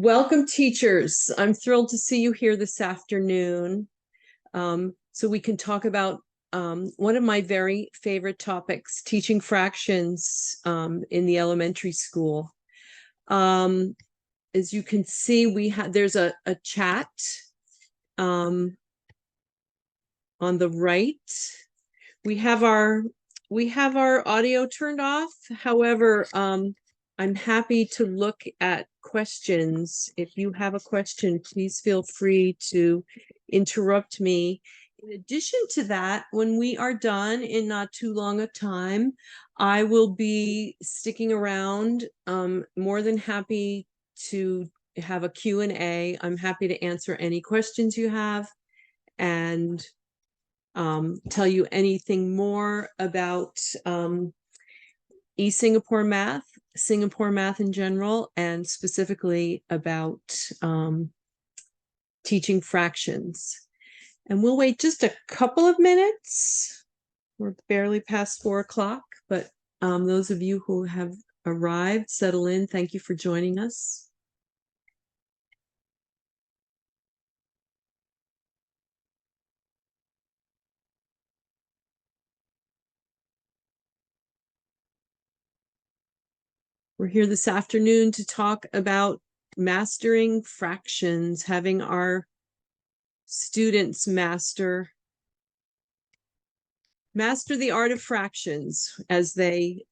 Welcome, teachers. I'm thrilled to see you here this afternoon, so we can talk about one of my very favorite topics, teaching fractions in the elementary school. As you can see, there's a chat on the right. We have our audio turned off. However, I'm happy to look at questions. If you have a question, please feel free to interrupt me. In addition to that, when we are done in not too long a time, I will be sticking around, more than happy to have a Q&A. I'm happy to answer any questions you have and tell you anything more about Singapore math in general, and specifically about teaching fractions. And we'll wait just a couple of minutes. We're barely past 4 o'clock, but those of you who have arrived, settle in. Thank you for joining us. We're here this afternoon to talk about mastering fractions, having our students master the art of fractions as they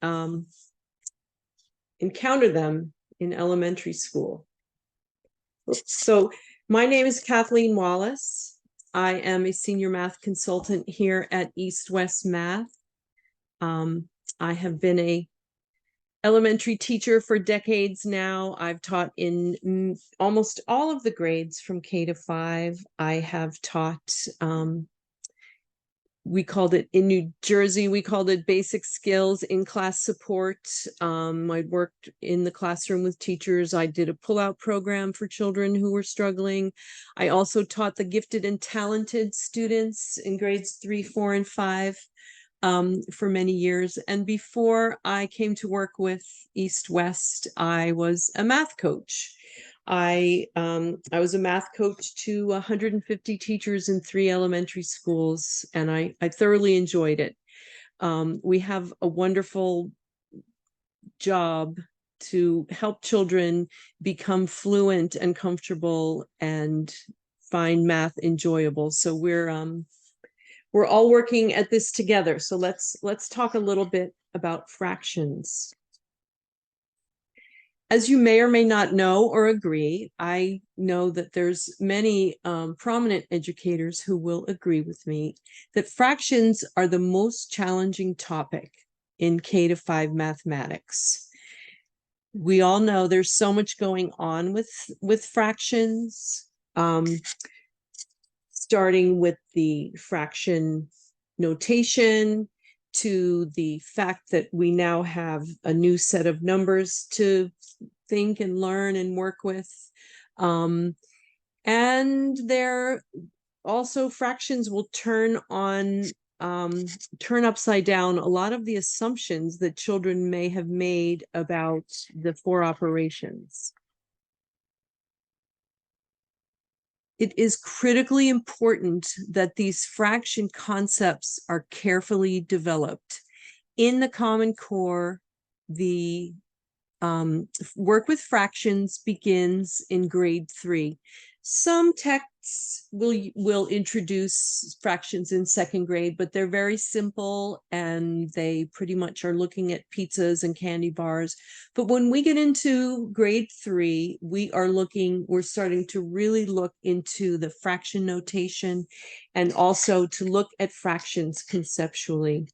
encounter them in elementary school. So my name is Kathleen Wallace. I am a senior math consultant here at East West Math. I have been a elementary teacher for decades now. I've taught in almost all of the grades from K to 5. I have taught, we called it in New Jersey, we called it basic skills in class support. I worked in the classroom with teachers. I did a pull-out program for children who were struggling. I also taught the gifted and talented students in grades 3, 4, and 5. For many years. And before I came to work with East West, I was a math coach. I was a math coach to 150 teachers in 3 elementary schools, and I thoroughly enjoyed it. We have a wonderful job to help children become fluent and comfortable and find math enjoyable. So we're all working at this together. So let's talk a little bit about fractions. As you may or may not know or agree, I know that there's many prominent educators who will agree with me that fractions are the most challenging topic in K to 5 mathematics. We all know there's so much going on with fractions. Starting with the fraction notation to the fact that we now have a new set of numbers to think and learn and work with. And there also fractions will turn upside down a lot of the assumptions that children may have made about the 4 operations. It is critically important that these fraction concepts are carefully developed. In the Common Core, the work with fractions begins in grade 3. Some texts will introduce fractions in 2nd grade, but they're very simple and they pretty much are looking at pizzas and candy bars. But when we get into grade 3, we're starting to really look into the fraction notation and also to look at fractions conceptually.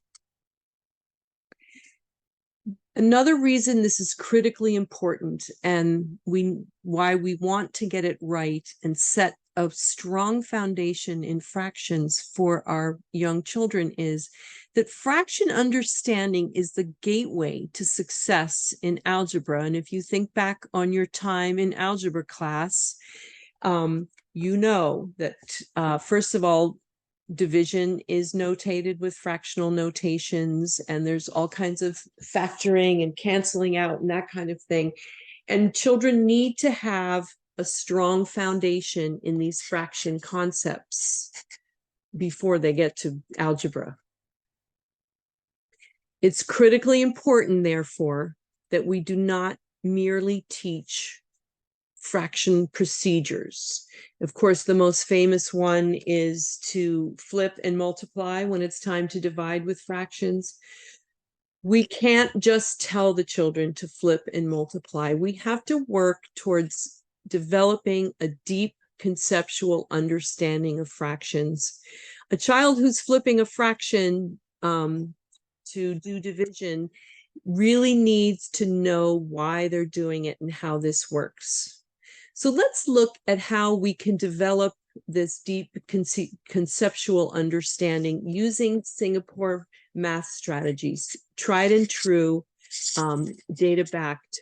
Another reason this is critically important and why we want to get it right and set a strong foundation in fractions for our young children is that fraction understanding is the gateway to success in algebra. And if you think back on your time in algebra class, you know that first of all, division is notated with fractional notations, and there's all kinds of factoring and canceling out and that kind of thing. And children need to have a strong foundation in these fraction concepts before they get to algebra. It's critically important, therefore, that we do not merely teach fraction procedures. Of course, the most famous one is to flip and multiply when it's time to divide with fractions. We can't just tell the children to flip and multiply. We have to work towards developing a deep conceptual understanding of fractions. A child who's flipping a fraction to do division really needs to know why they're doing it and how this works. So let's look at how we can develop this deep conceptual understanding using Singapore math strategies, tried and true, data-backed,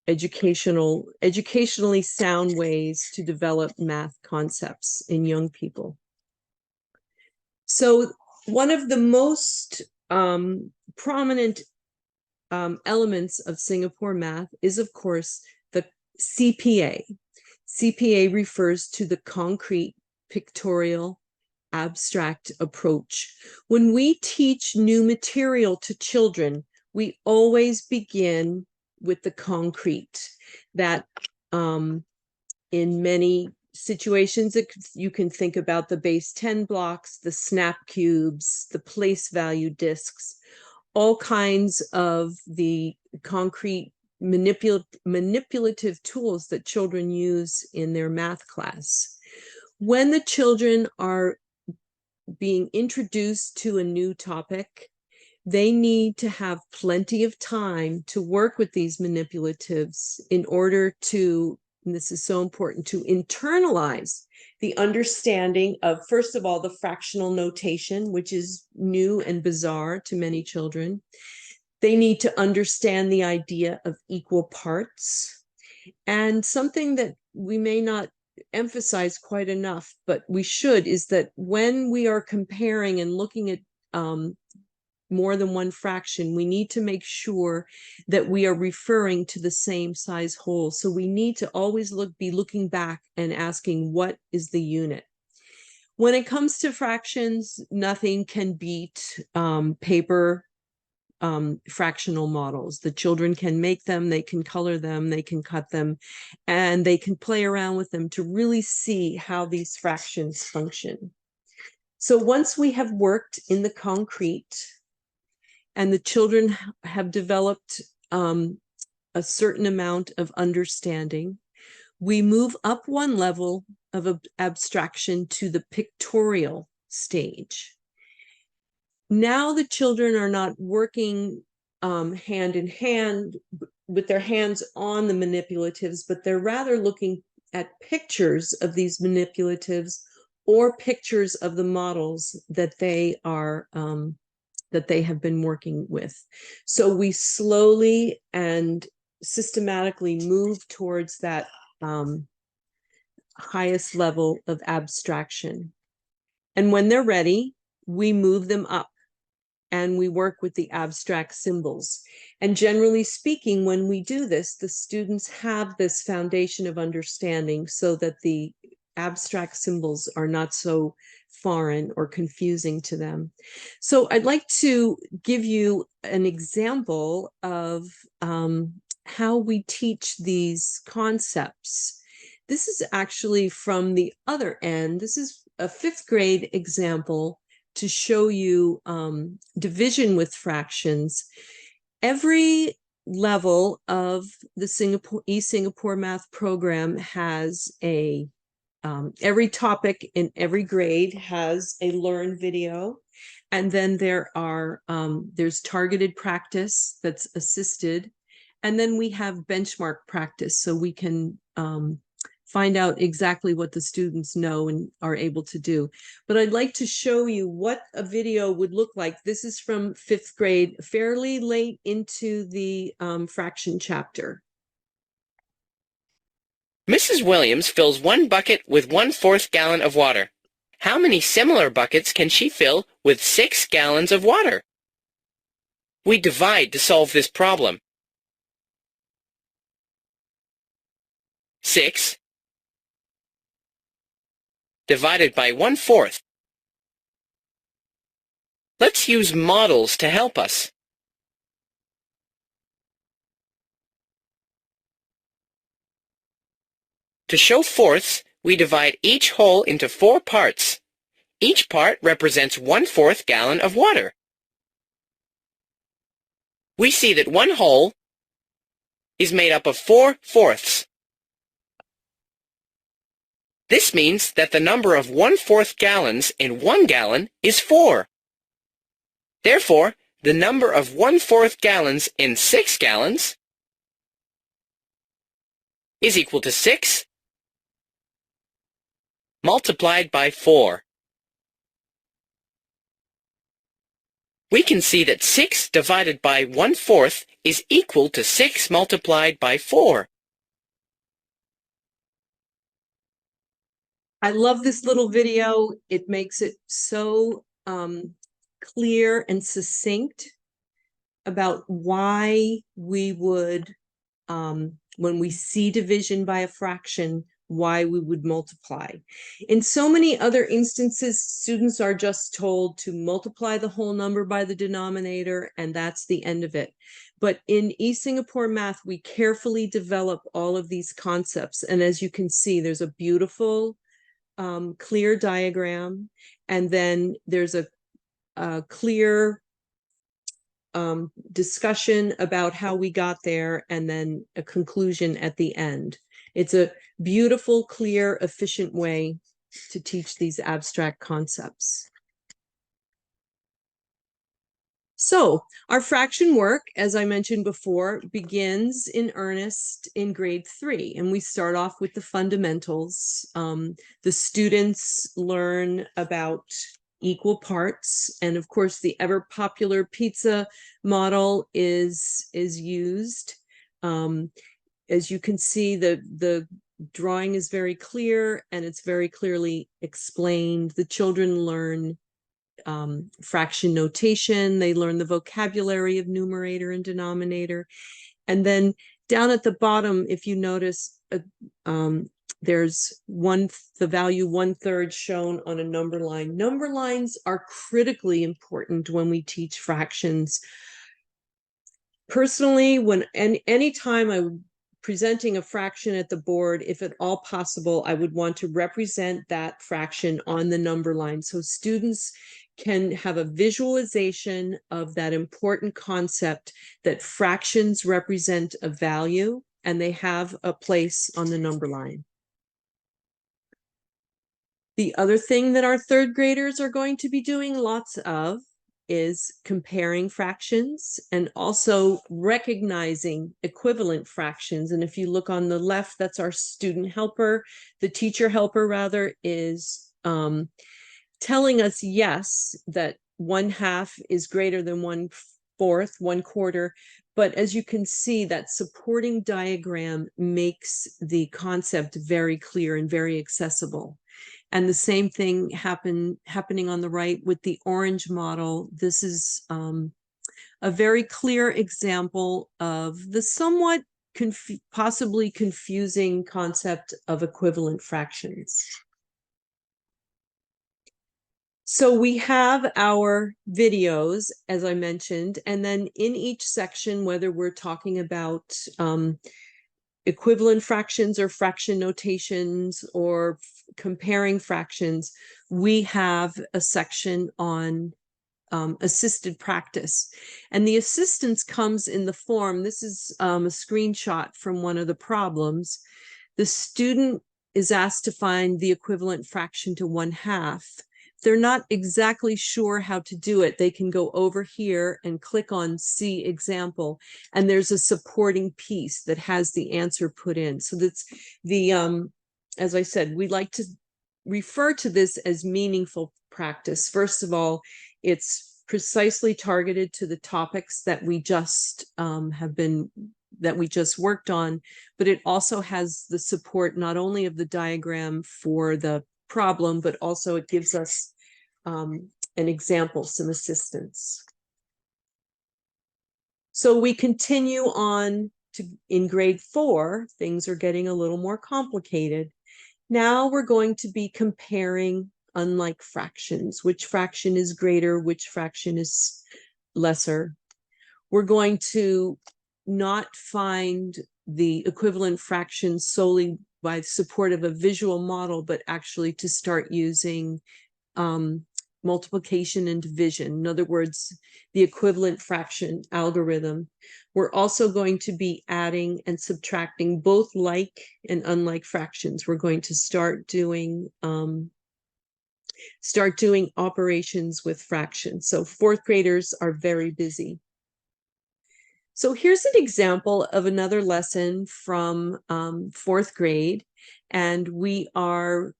educationally sound ways to develop math concepts in young people. So one of the most prominent elements of Singapore math is, of course, the CPA. CPA refers to the concrete, pictorial, abstract approach. When we teach new material to children, we always begin with the concrete. That in many situations, you can think about the base 10 blocks, the snap cubes, the place value discs, all kinds of the concrete manipulative tools that children use in their math class. When the children are being introduced to a new topic, they need to have plenty of time to work with these manipulatives in order to, and this is so important, to internalize the understanding of, first of all, the fractional notation, which is new and bizarre to many children. They need to understand the idea of equal parts. And something that we may not emphasize quite enough, but we should, is that when we are comparing and looking at more than one fraction, we need to make sure that we are referring to the same size whole. So we need to always be looking back and asking, what is the unit? When it comes to fractions, nothing can beat paper fractional models. The children can make them, they can color them, they can cut them, and they can play around with them to really see how these fractions function. So once we have worked in the concrete and the children have developed a certain amount of understanding, we move up one level of abstraction to the pictorial stage. Now the children are not working hand in hand with their hands on the manipulatives, but they're rather looking at pictures of these manipulatives or pictures of the models that they are that they have been working with. So we slowly and systematically move towards that highest level of abstraction. And when they're ready, we move them up and we work with the abstract symbols. And generally speaking, when we do this, the students have this foundation of understanding so that the abstract symbols are not so foreign or confusing to them. So I'd like to give you an example of how we teach these concepts. This is actually from the other end. This is a fifth grade example to show you division with fractions. Every level of the Singapore Math program has a every topic in every grade has a learn video, and then there are there's targeted practice that's assisted, and then we have benchmark practice so we can find out exactly what the students know and are able to do. But I'd like to show you what a video would look like. This is from fifth grade, fairly late into the fraction chapter. Mrs. Williams fills one bucket with 1/4 gallon of water. How many similar buckets can she fill with 6 gallons of water? We divide to solve this problem. 6 divided by 1/4. Let's use models to help us. To show fourths, we divide each whole into 4 parts. Each part represents 1/4 gallon of water. We see that one whole is made up of 4/4. This means that the number of 1/4 gallons in 1 gallon is 4. Therefore, the number of 1/4 gallons in 6 gallons is equal to 6 multiplied by 4. We can see that 6 divided by 1/4 is equal to 6 multiplied by 4. I love this little video. It makes it so clear and succinct about why we would, when we see division by a fraction, why we would multiply. In so many other instances, students are just told to multiply the whole number by the denominator, and that's the end of it. But in East Singapore Math, we carefully develop all of these concepts. And as you can see, there's a beautiful, clear diagram, and then there's a clear discussion about how we got there, and then a conclusion at the end. It's a beautiful, clear, efficient way to teach these abstract concepts. So our fraction work, as I mentioned before, begins in earnest in grade 3, and we start off with the fundamentals. The students learn about equal parts, and of course the ever popular pizza model is used. As you can see, the drawing is very clear and it's very clearly explained. The children learn fraction notation. They learn the vocabulary of numerator and denominator. And then down at the bottom, if you notice, there's the value 1/3 shown on a number line. Number lines are critically important when we teach fractions. Personally, anytime I'm presenting a fraction at the board, if at all possible, I would want to represent that fraction on the number line so students can have a visualization of that important concept that fractions represent a value and they have a place on the number line. The other thing that our 3rd graders are going to be doing lots of is comparing fractions and also recognizing equivalent fractions. And if you look on the left, that's our student helper. The teacher helper, rather, is telling us, yes, that 1/2 is greater than 1/4, 1/4. But as you can see, that supporting diagram makes the concept very clear and very accessible. And the same thing happening on the right with the orange model. This is a very clear example of the somewhat possibly confusing concept of equivalent fractions. So we have our videos, as I mentioned, and then in each section, whether we're talking about equivalent fractions or fraction notations or comparing fractions, we have a section on assisted practice. And the assistance comes in the form, this is a screenshot from one of the problems. The student is asked to find the equivalent fraction to 1/2. They're not exactly sure how to do it. They can go over here and click on See Example, and there's a supporting piece that has the answer put in. So that's the, as I said, we like to refer to this as meaningful practice. First of all, it's precisely targeted to the topics that we just worked on, but it also has the support not only of the diagram for the problem, but also it gives us an example, some assistance. So we continue on in grade 4, things are getting a little more complicated. Now we're going to be comparing unlike fractions. Which fraction is greater? Which fraction is lesser? We're going to not find the equivalent fraction solely by support of a visual model, but actually to start using multiplication and division. In other words, the equivalent fraction algorithm. We're also going to be adding and subtracting both like and unlike fractions. We're going to start doing operations with fractions. So fourth graders are very busy. So here's an example of another lesson from fourth grade, and we are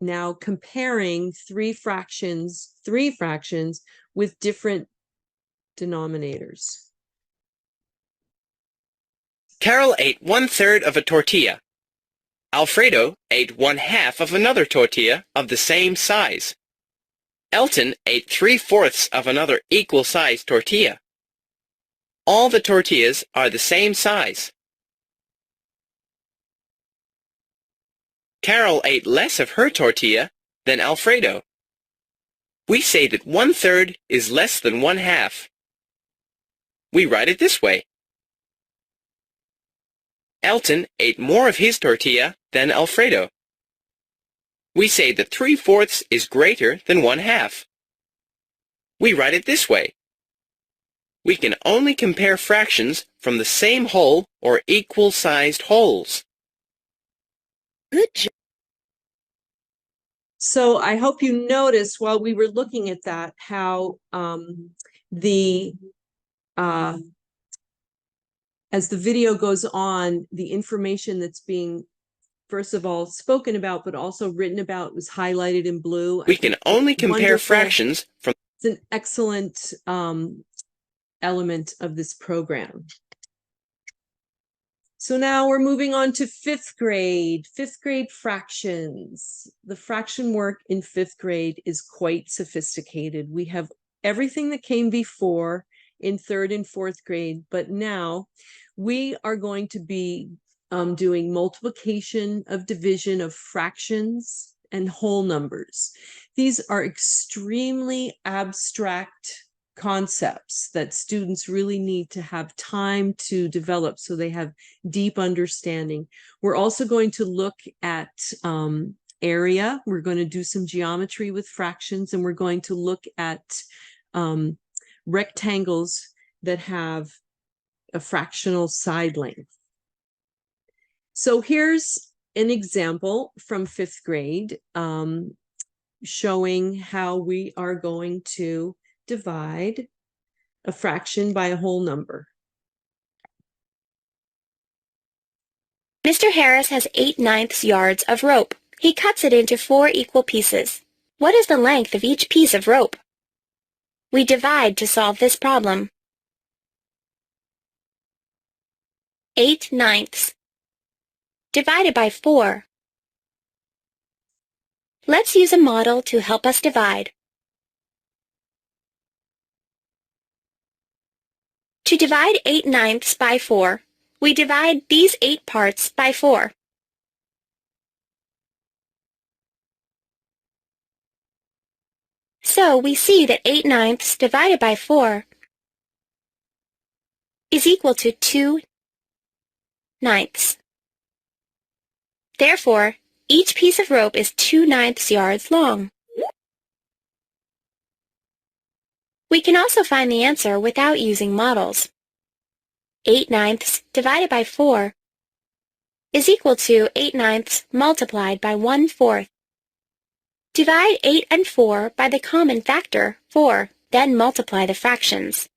now comparing three fractions with different denominators. Carol ate 1/3 of a tortilla. Alfredo ate 1/2 of another tortilla of the same size. Elton ate 3/4 of another equal-sized tortilla. All the tortillas are the same size. Carol ate less of her tortilla than Alfredo. We say that 1/3 is less than 1/2. We write it this way. Elton ate more of his tortilla than Alfredo. We say that 3/4 is greater than 1/2. We write it this way. We can only compare fractions from the same whole or equal-sized wholes. Good job. So I hope you noticed while we were looking at that how as the video goes on, the information that's being, first of all, spoken about, but also written about was highlighted in blue. We can only compare fractions from... It's an excellent element of this program. So now we're moving on to fifth grade fractions. The fraction work in fifth grade is quite sophisticated. We have everything that came before in third and fourth grade, but now we are going to be doing multiplication of division of fractions and whole numbers. These are extremely abstract concepts that students really need to have time to develop so they have deep understanding. We're also going to look at area. We're going to do some geometry with fractions, and we're going to look at rectangles that have a fractional side length. So here's an example from fifth grade showing how we are going to divide a fraction by a whole number. Mr. Harris has 8/9 yards of rope. He cuts it into 4 equal pieces. What is the length of each piece of rope? We divide to solve this problem. 8/9 divided by 4. Let's use a model to help us divide. To divide 8/9 by 4, we divide these 8 parts by 4. So we see that 8/9 divided by 4 is equal to 2/9. Therefore, each piece of rope is 2/9 yards long. We can also find the answer without using models. 8/9 divided by 4 is equal to 8/9 multiplied by 1/4. Divide 8 and 4 by the common factor, 4, then multiply the fractions.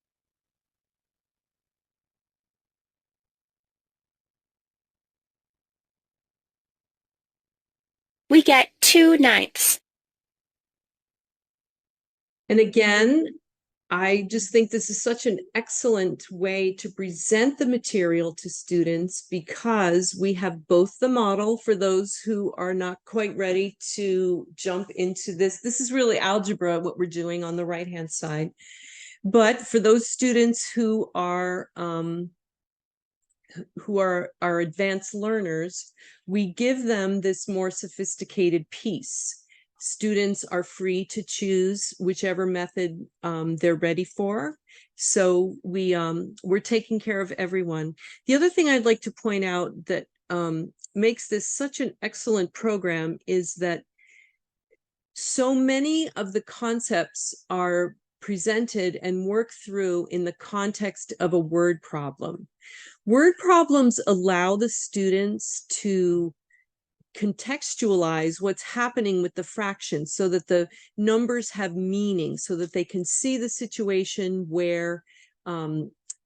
We get 2/9. And again, I just think this is such an excellent way to present the material to students because we have both the model for those who are not quite ready to jump into this. This is really algebra, what we're doing on the right-hand side. But for those students who are who are our advanced learners, we give them this more sophisticated piece. Students are free to choose whichever method they're ready for. So we're taking care of everyone. The other thing I'd like to point out that makes this such an excellent program is that so many of the concepts are presented and worked through in the context of a word problem. Word problems allow the students to contextualize what's happening with the fractions so that the numbers have meaning, so that they can see the situation where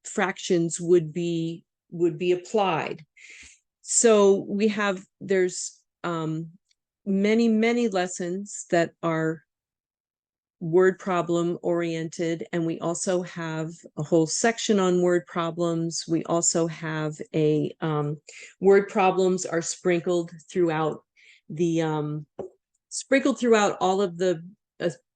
fractions would be applied. So there's many lessons that are word problem oriented, and we also have a whole section on word problems. We also have a word problems are sprinkled throughout all of the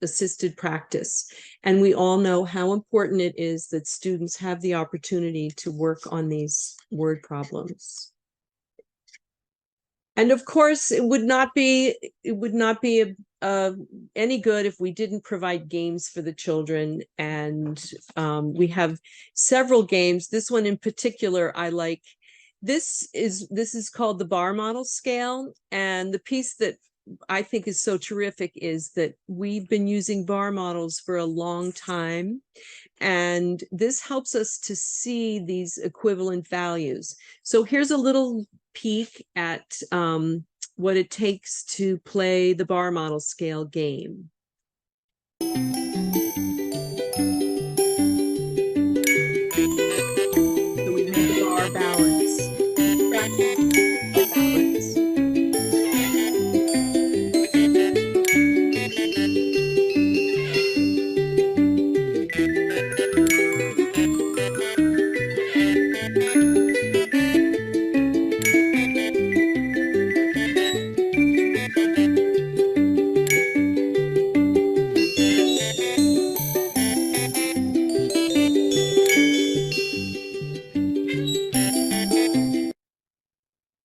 assisted practice, and we all know how important it is that students have the opportunity to work on these word problems. And of course, it would not be any good if we didn't provide games for the children. And we have several games. This one in particular, I like. This is called the bar model scale. And the piece that I think is so terrific is that we've been using bar models for a long time. And this helps us to see these equivalent values. So here's a little peek at what it takes to play the bar model scale game. So we made the bar balance.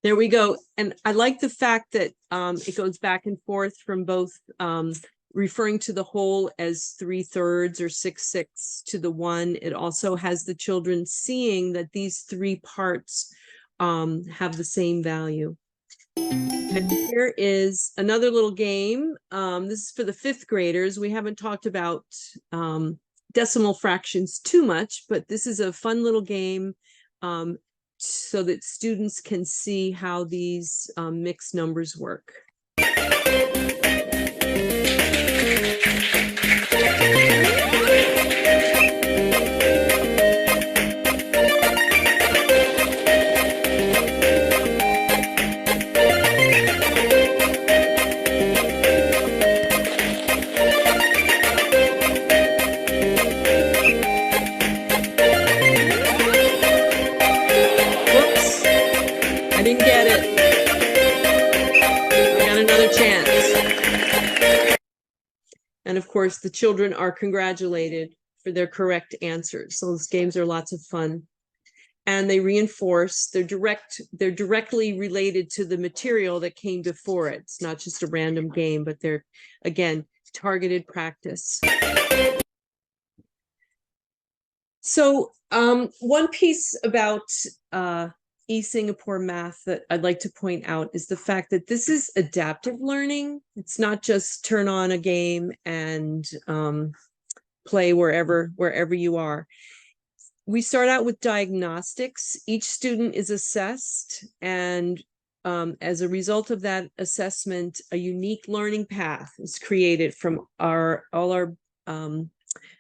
There we go. And I like the fact that it goes back and forth from both referring to the whole as 3/3 or 6/6 to the one. It also has the children seeing that these three parts have the same value. And here is another little game. This is for the 5th graders. We haven't talked about decimal fractions too much, but this is a fun little game so that students can see how these mixed numbers work. I didn't get it. I got another chance. And of course, the children are congratulated for their correct answers. So those games are lots of fun. And they reinforce, they're directly related to the material that came before it. It's not just a random game, but they're, again, targeted practice. So one piece about Singapore math that I'd like to point out is the fact that this is adaptive learning. It's not just turn on a game and play wherever you are. We start out with diagnostics. Each student is assessed, and as a result of that assessment, a unique learning path is created from all our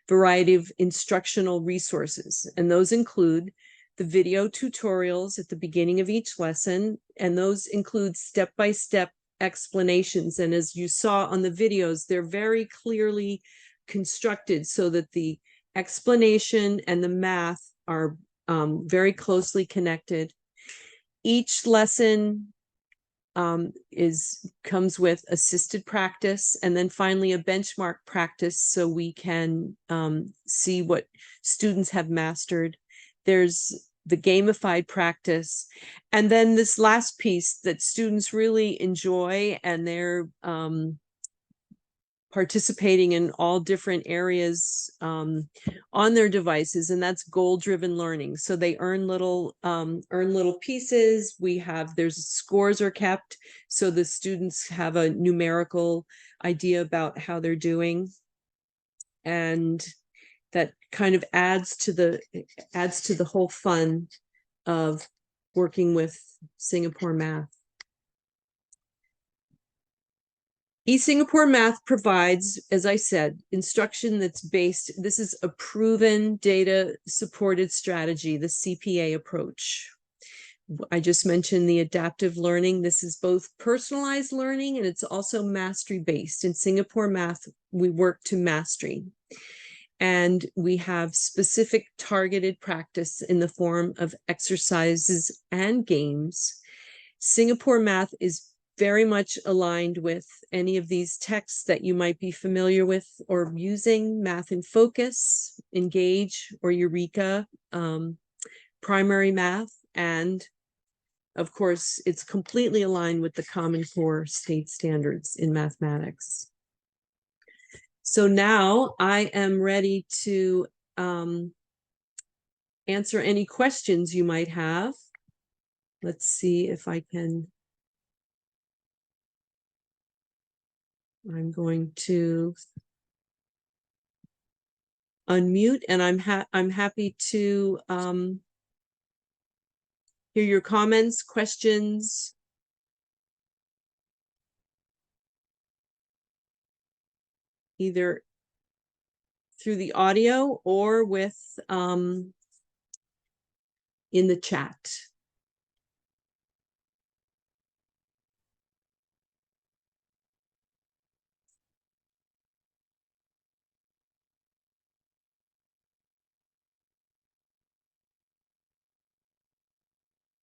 variety of instructional resources, and those include the video tutorials at the beginning of each lesson, and those include step-by-step explanations. And as you saw on the videos, they're very clearly constructed so that the explanation and the math are very closely connected. Each lesson comes with assisted practice, and then finally a benchmark practice so we can see what students have mastered. There's the gamified practice. And then this last piece that students really enjoy, and they're participating in all different areas on their devices, and that's goal-driven learning. So they earn little pieces. There's scores are kept, so the students have a numerical idea about how they're doing, and that kind of adds to the whole fun of working with Singapore Math. eSingapore Math provides, as I said, instruction that's based, this is a proven data supported strategy, the CPA approach. I just mentioned the adaptive learning. This is both personalized learning and it's also mastery based. In Singapore Math, we work to mastery. And we have specific targeted practice in the form of exercises and games. Singapore Math is very much aligned with any of these texts that you might be familiar with or using: Math in Focus, Engage, or Eureka, Primary Math, and of course, it's completely aligned with the Common Core state standards in mathematics. So now I am ready to answer any questions you might have. Let's see if I can. I'm going to unmute, and I'm happy to hear your comments, questions. Either through the audio or with in the chat.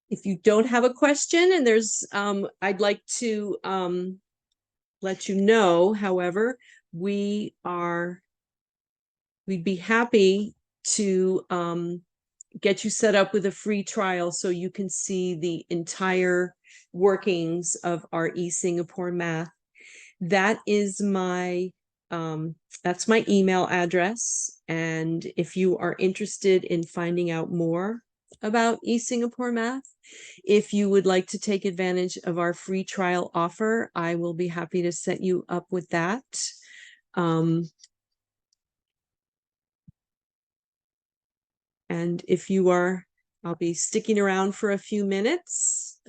If you don't have a question, and there's I'd like to let you know, however, we'd be happy to get you set up with a free trial so you can see the entire workings of our eSingapore Math. That is that's my email address. And if you are interested in finding out more about eSingapore Math, if you would like to take advantage of our free trial offer, I will be happy to set you up with that. And if you are, I'll be sticking around for a few minutes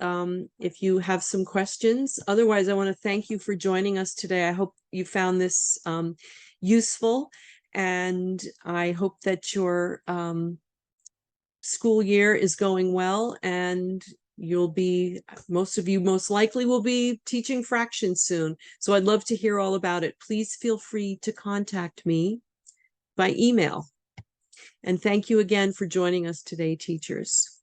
if you have some questions. Otherwise, I want to thank you for joining us today. I hope you found this useful, and I hope that your school year is going well, and most of you most likely will be teaching fractions soon. So I'd love to hear all about it. Please feel free to contact me by email. And thank you again for joining us today, teachers.